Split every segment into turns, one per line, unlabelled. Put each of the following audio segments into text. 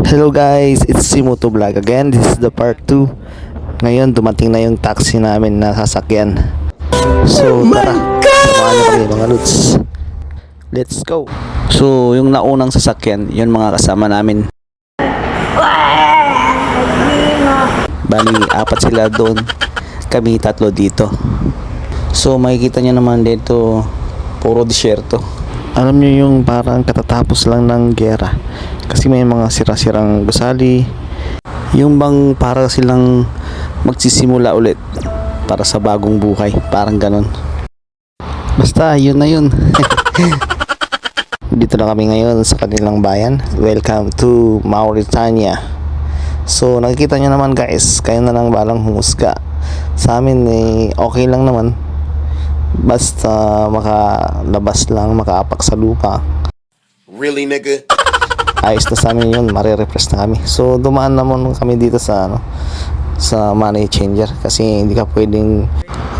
Hello guys, it's Simoto Vlog again. This is the part 2. Ngayon dumating na yung taxi namin na sasakyan. So tara, samahan niyo kami mga lods. Let's go. So yung naunang sasakyan, yun mga kasama namin. Bali, 4 sila doon. Kami 3 dito. So makikita niyo naman dito, puro disyerto. Alam niyo yung parang katatapos lang ng giyera. Kasi may mga sira-sirang gusali. Yung bang para silang magsisimula ulit para sa bagong buhay. Parang ganon. Basta yun na yun. Dito na kami ngayon sa kanilang bayan. Welcome to Mauritania. So nakikita nyo naman guys, kayo na lang balang humusga. Sa amin okay lang naman. Basta makalabas lang, makaapak sa lupa.
Really, nigga?
Ayos na sa amin yun, marirefresh na kami. So dumaan naman kami dito sa sa money changer kasi hindi ka pwedeng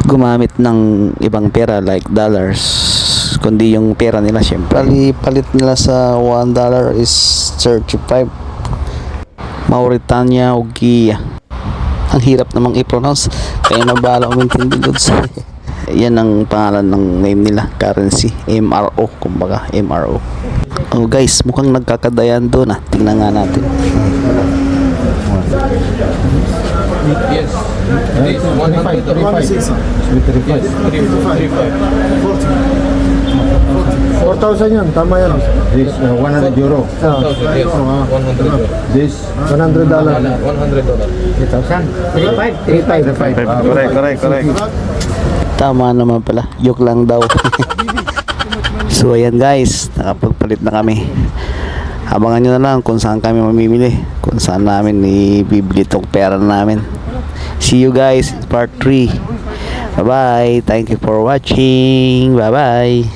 gumamit ng ibang pera like dollars, kundi yung pera nila syempre. Palit nila sa $1 is 35 Mauritania Ugiya. Ang hirap namang i-pronounce, kaya nabala umintindi dods. Yan ang pangalan ng name nila, currency, MRO, kumbaga MRO. Oh guys, mukhang nagkakadayan doon ah. Tingnan nga natin.
Yes. This 100.
4,000 yun, tama yan.
This €100.
Yes. 100.
This
$100.
$100.
35.
correct.
Tama naman pala, joke lang daw. So ayan guys, nakapagpalit na kami. Abangan nyo na lang kung saan kami mamimili, kung saan namin ibibili itong pera namin. See you guys in part 3. Bye bye, thank you for watching. Bye bye.